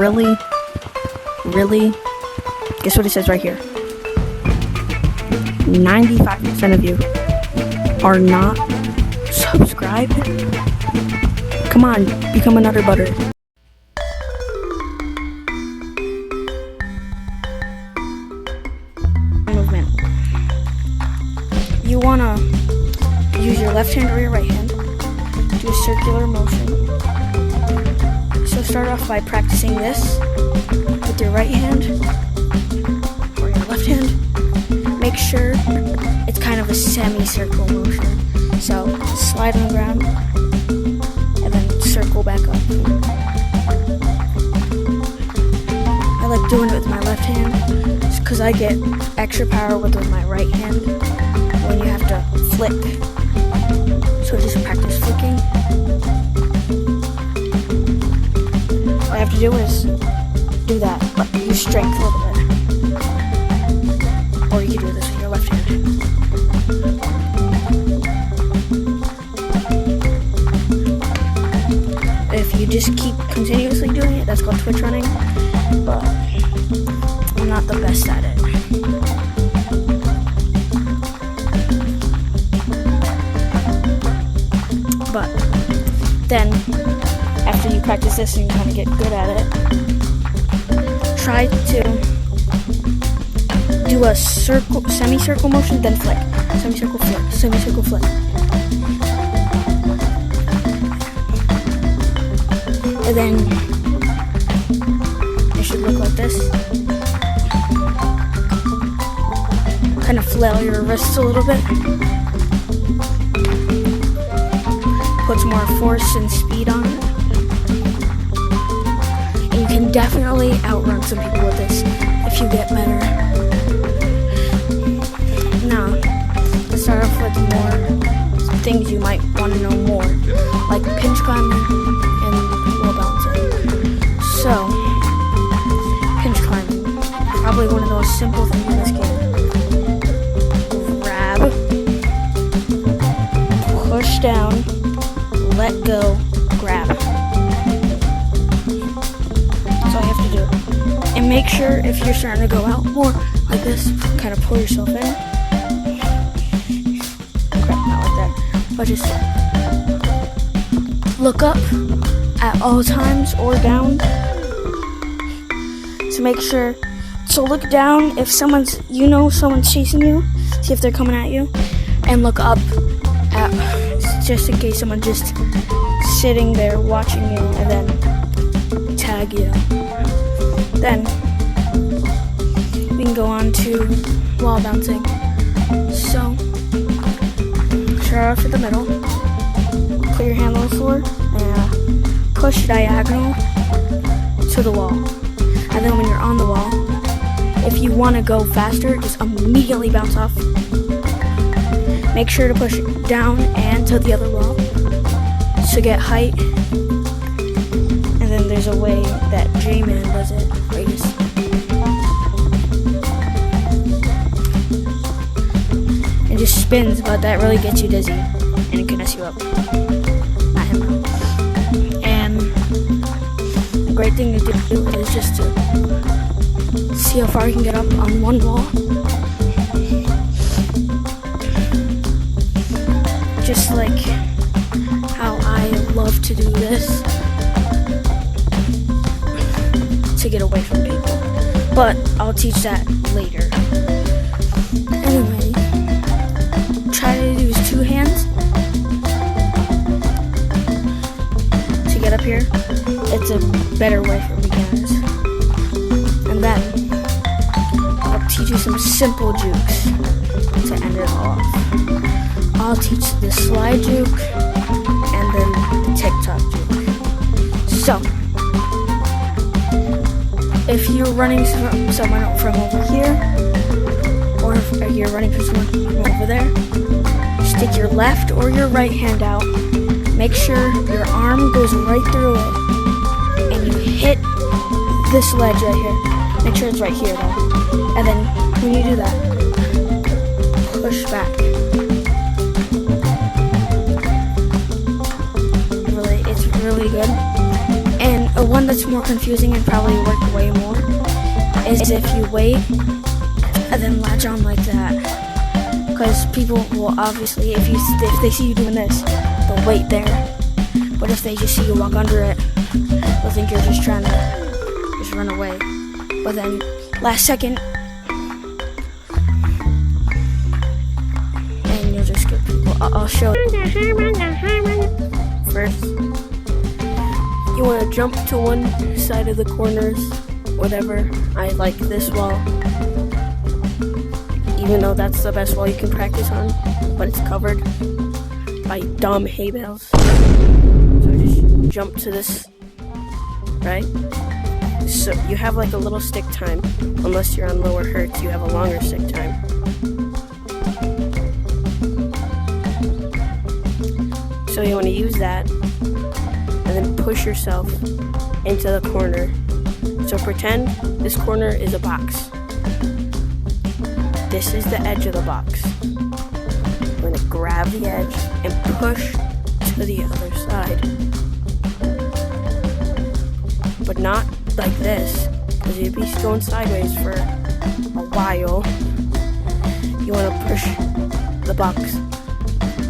really, guess what it says right here? 95% of you are not subscribed. Come on, become another butter. Movement. You wanna use your left hand or your right hand. Do a circular motion. So start off by practicing this with your right hand or your left hand. Make sure it's kind of a semicircle motion. So slide on the ground and then circle back up. I like doing it with my left hand because I get extra power with my right hand when you have to flick. So just practice flicking. All I have to do is do that, but use strength a little bit. Or you can do this with your left hand. If you just keep continuously doing it, that's called twitch running, but I'm not the best at it. But then, after you practice this and you kind of get good at it, try to do a circle, semicircle motion, then flick. Semicircle flick, semicircle flick. And then it should look like this. Kind of flail your wrists a little bit. Puts more force and speed on it. And you can definitely outrun some people with this if you get better. Now, let's start off with more things you might want to know more, like pinch climbing and wall bouncing. So, pinch climbing, probably one of the most simple things in this game. Grab, push down, let go, grab. That's all you have to do. And make sure if you're starting to go out more like this, kind of pull yourself in. Crap, not like that. But just look up at all times or down. So make sure. So look down if someone's chasing you. See if they're coming at you. And look up at, just in case someone's just sitting there watching you and then tag you. Then we can go on to wall bouncing. So start off at the middle, put your hand on the floor and push diagonal to the wall. And then when you're on the wall, if you want to go faster, just immediately bounce off. Make sure to push down and to the other wall to get height. And then there's a way that J-Man does it, where you just it just spins, but that really gets you dizzy and it can mess you up. Not him though. And the great thing to do is just to see how far you can get up on one wall. Just like how I love to do this to get away from people. But I'll teach that later. Anyway, try to use two hands to get up here. It's a better way for beginners. And then I'll teach you some simple jukes to end it off. I'll teach the slide juke and then the TikTok juke. So, if you're running from someone from over here, or if you're running from someone from over there, stick your left or your right hand out. Make sure your arm goes right through it, and you hit this ledge right here. Make sure it's right here though. And then when you do that, push back. It's really good. And a one that's more confusing and probably work way more is if you wait and then latch on like that. Because people will obviously, if they see you doing this, they'll wait there. But if they just see you walk under it, they'll think you're just trying to just run away. But then last second, and you'll just get people. I'll show you. First, you want to jump to one side of the corners, whatever. I like this wall, even though that's the best wall you can practice on, but it's covered by dumb hay bales. So just jump to this, right? So you have like a little stick time, unless you're on lower hertz, you have a longer stick time. So you want to use that, and then push yourself into the corner. So pretend this corner is a box. This is the edge of the box. I'm going to grab the edge and push to the other side. But not like this, because you'd be going sideways for a while. You want to push the box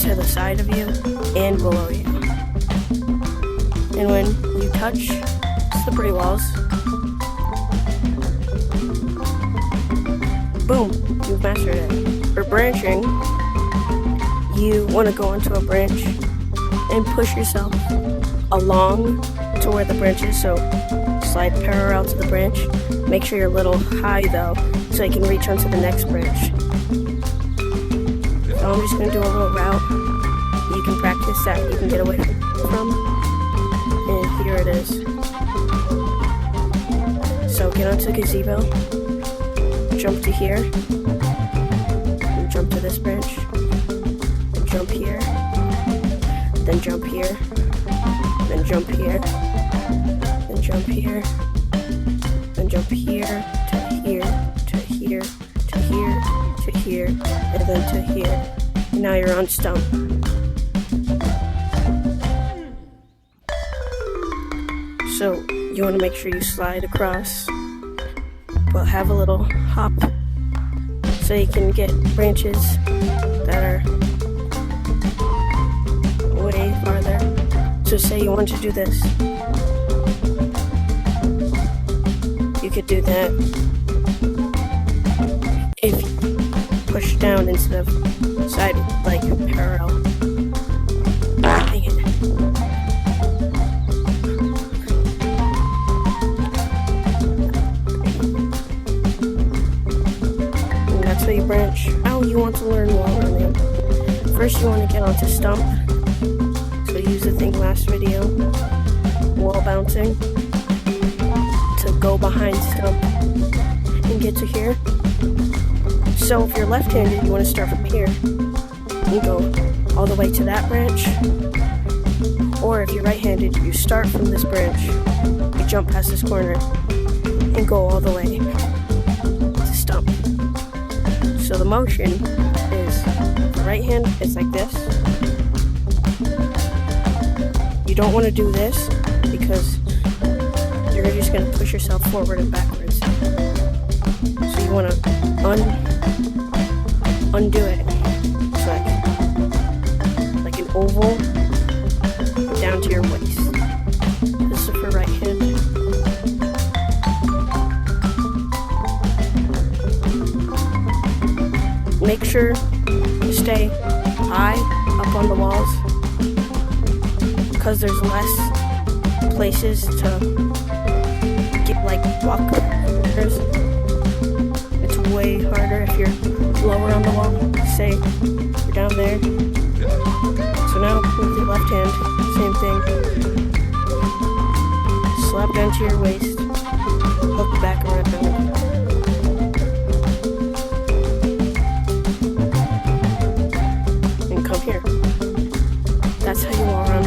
to the side of you and below you. And when you touch slippery walls, boom, you've mastered it. For branching, you want to go into a branch and push yourself along to where the branch is, so slide parallel to the branch. Make sure you're a little high though, so you can reach onto the next branch. So I'm just going to do a little route. You can practice that, you can get away from. And here it is. So get onto the gazebo, jump to here, and jump to this branch, and jump here, then jump here, then jump here, then jump here, then jump here, to here, to here, to here, to here, and then to here. And now you're on stump. So you want to make sure you slide across, but have a little hop so you can get branches that are way farther. So say you want to do this. You could do that if you push down instead of side, like parallel. Dang it. So you branch how you want to learn wall running. First you want to get onto stump. So use the thing last video, wall bouncing, to go behind stump and get to here. So if you're left-handed, you want to start from here and go all the way to that branch. Or if you're right-handed, you start from this branch, you jump past this corner and go all the way to stump. So the motion is, the right hand is like this. You don't want to do this because you're just going to push yourself forward and backwards. So you want to undo it. It's like an oval down to your waist. This is for right hand. Make sure you stay high up on the walls because there's less places to get like walkers. It's way harder if you're lower on the wall. Say you're down there. So now with your left hand, same thing. Slap down to your waist, hook back around. Here. That's how you wall run.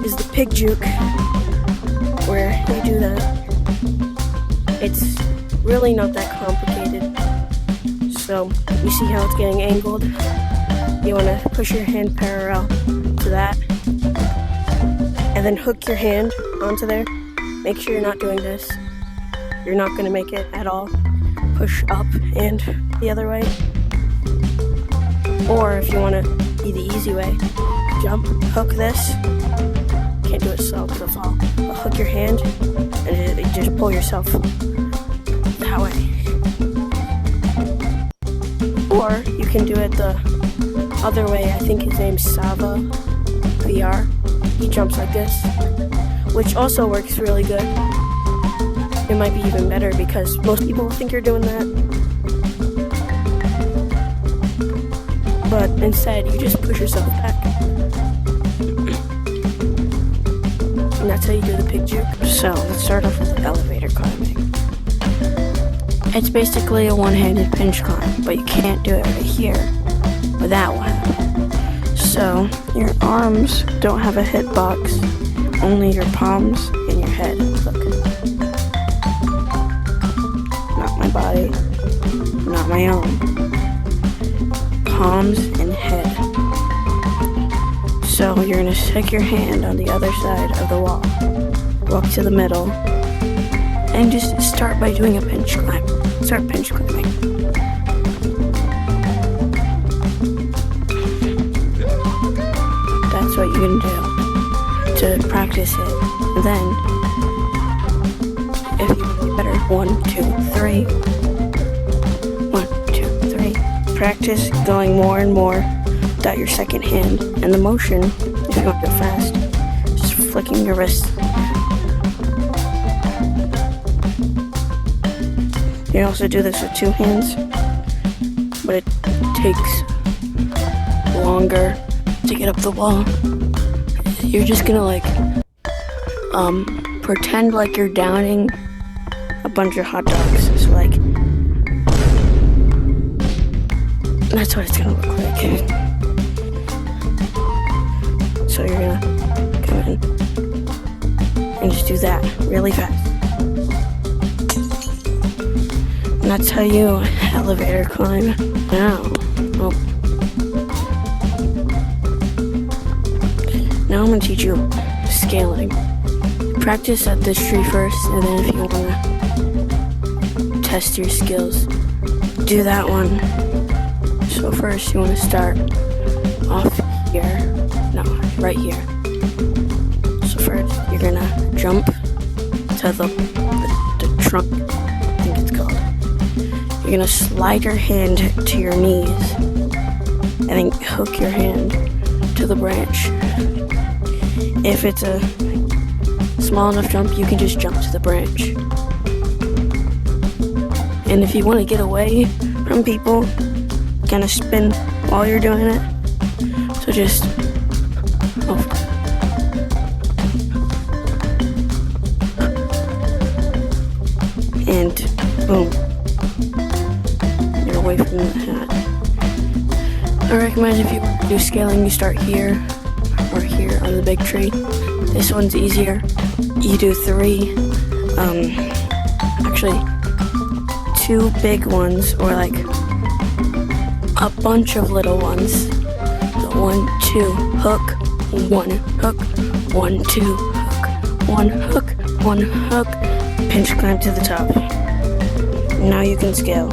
Is the pig juke, where you do that. It's really not that complicated. So you see how it's getting angled? You want to push your hand parallel to that, and then hook your hand onto there. make sure you're not doing this. You're not going to make it at all. Push up and the other way. Or if you want to be the easy way, jump, hook this. Can't do it slow because it'll fall. But hook your hand and just pull yourself that way. Or you can do it the other way. I think his name's Sava VR. He jumps like this, which also works really good. It might be even better because most people think you're doing that. But instead, you just push yourself back. And that's how you do the pig juke. So, let's start off with elevator climbing. It's basically a one-handed pinch climb, but you can't do it right here with that one. So, your arms don't have a hitbox, only your palms and your head. Look. Not my body, not my own. Palms and head. So you're going to stick your hand on the other side of the wall, walk to the middle, and just start by doing a pinch climb. Start pinch climbing. That's what you're going to do to practice it. And then, if you want to be better, 1, 2, 3. 1, 2, 3. Practice going more and more without your second hand. And the motion, if you want to go fast, just flicking your wrist. You can also do this with 2 hands, but it takes longer to get up the wall. You're just gonna pretend like you're downing a bunch of hot dogs. So that's what it's gonna look like. So you're gonna come in and just do that really fast. And that's how you elevator climb. Now, now I'm gonna teach you scaling. Practice at this tree first, and then if you wanna test your skills, do that one. So first you wanna start off here. No, right here. So first you're gonna jump to the trunk, I think it's called. You're gonna slide your hand to your knees and then hook your hand to the branch. If it's a small enough jump, you can just jump to the branch. And if you want to get away from people, kind of spin while you're doing it. So just and boom, you're away from the hat. I recommend if you want to do scaling, you start here or here on the big tree. This one's easier. You do 3, actually 2 big ones, or like a bunch of little ones. So 1, 2, hook, 1 hook, 1, 2, hook, 1 hook, 1 hook, pinch climb to the top. Now you can scale.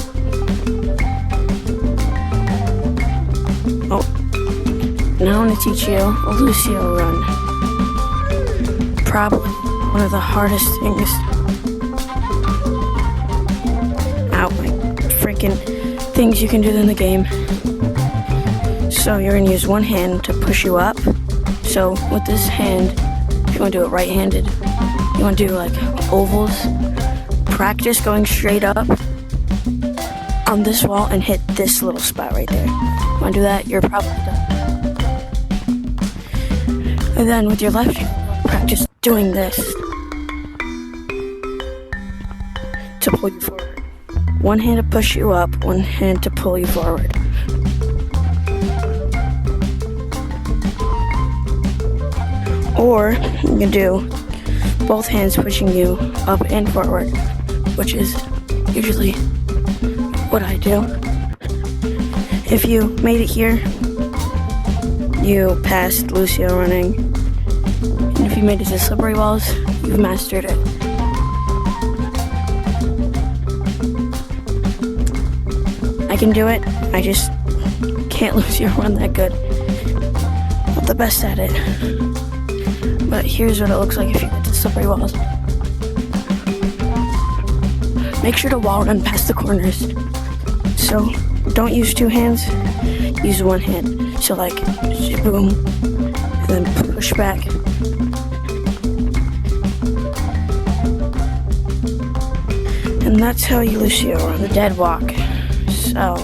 Oh, now I'm going to teach you a Lucio run. Probably one of the hardest things. Freaking things you can do in the game. So you're going to use one hand to push you up. So with this hand, if you want to do it right-handed, you want to do like ovals. Practice going straight up on this wall and hit this little spot right there. Want to do that? You're probably done. And then with your left hand, practice doing this to pull you forward. One hand to push you up, one hand to pull you forward. Or you can do both hands pushing you up and forward, which is usually what I do. If you made it here, you passed Lucio running. And if you made it to slippery walls, you've mastered it. can do it. I just can't Lucy run that good. Not the best at it. But here's what it looks like if you get to slippery walls. Make sure to wall run past the corners. So don't use two hands, use one hand. So like, boom, and then push back. And that's how you Lucio run the dead walk. So,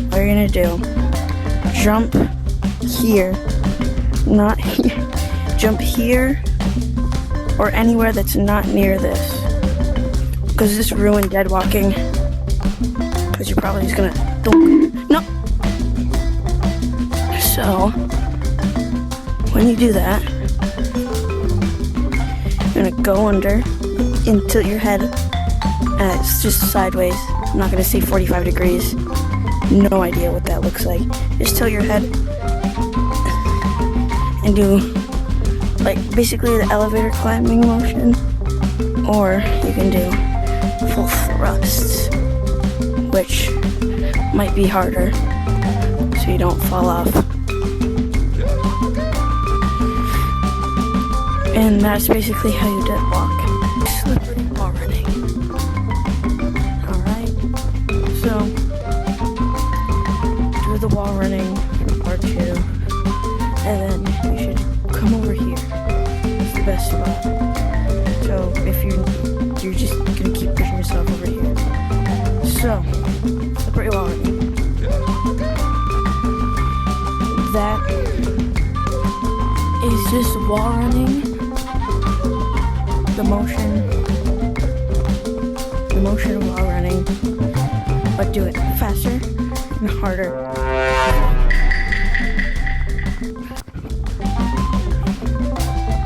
what you're gonna do, jump here, not here, jump here, or anywhere that's not near this. Because this ruined dead walking. Because you're probably just gonna, no. So, when you do that, you're gonna go under, and tilt your head. It's just sideways. I'm not gonna say 45 degrees. No idea what that looks like. Just tilt your head and do like basically the elevator climbing motion, or you can do full thrusts, which might be harder so you don't fall off. And that's basically how you dead walk. Slippery wall running. So, do the wall running part 2, and then you should come over here. It's the best spot. So, if you're just gonna keep pushing yourself over here. So, slippery wall running. That is just wall running. The motion of wall running. But do it faster and harder.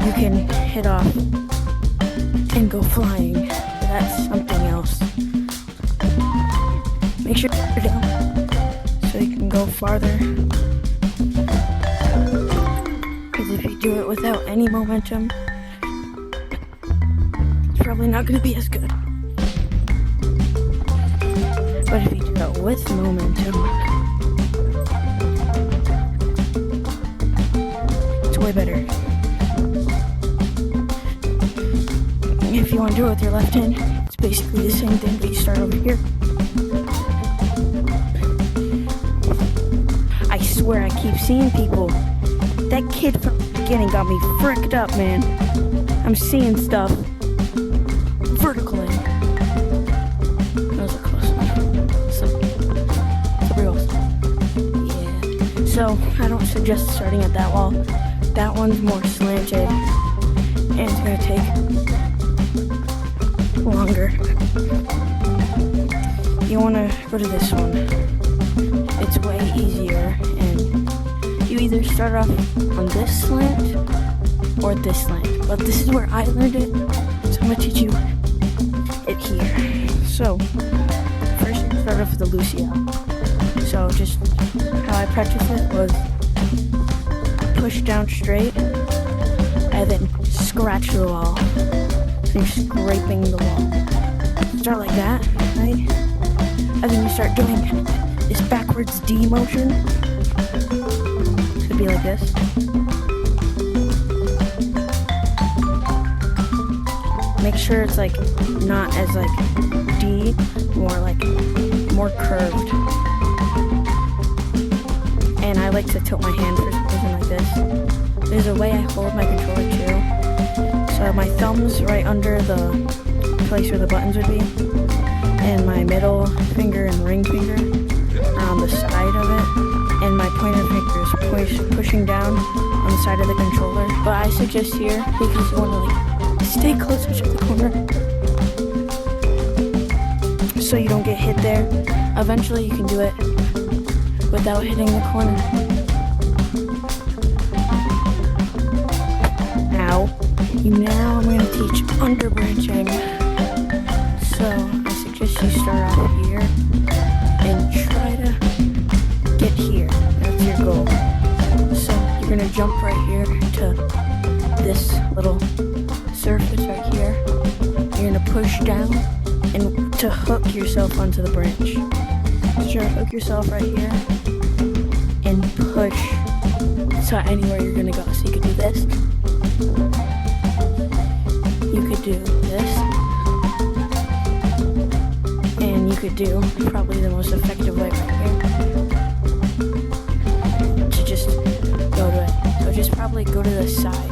You can hit off and go flying. That's something else. Make sure you're down so you can go farther. Because if you do it without any momentum, it's probably not going to be as good. But if you do it with momentum, it's way better. If you want to do it with your left hand, it's basically the same thing, but you start over here. I swear I keep seeing people. That kid from the beginning got me fricked up, man. I'm seeing stuff. Vertical in. That was a close one. Yeah. So, I don't suggest starting at that wall. That one's more slanted. And it's going to take longer. You want to go to this one. It's way easier, and you either start off on this slant or this slant. But this is where I learned it, so I'm going to teach you it here. So, first you start off with the Lucio. So just how I practiced it was push down straight and then scratch the wall. So you're scraping the wall. Start like that, right? And then you start doing this backwards D motion. Could be like this. Make sure it's like not as like D, more curved. And I like to tilt my hand for something like this. There's a way I hold my controller too. So my thumb's right under the place where the buttons would be, and my middle finger and ring finger are on the side of it, and my pointer finger is pushing down on the side of the controller. But I suggest here, because you want to stay closer to the corner so you don't get hit there. Eventually you can do it without hitting the corner. Ow. Now I'm going to teach underbranching. So I suggest you start off here and try to get here. That's your goal. So you're going to jump right here to this little surface right here. You're going to push down and to hook yourself onto the branch. Sure, hook yourself right here and push to anywhere you're gonna go. So you could do this. You could do this. And you could do probably the most effective way right here to just go to it. So just probably go to the side.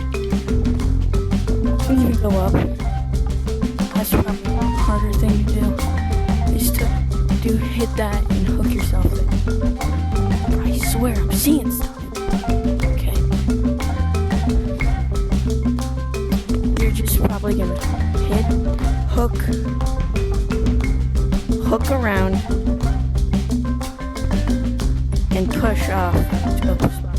When you go up, that's probably the harder thing to do. Is to hit that and hook yourself there. I swear I'm seeing stuff. Okay. You're just probably gonna hit, hook around, and push off to a spot.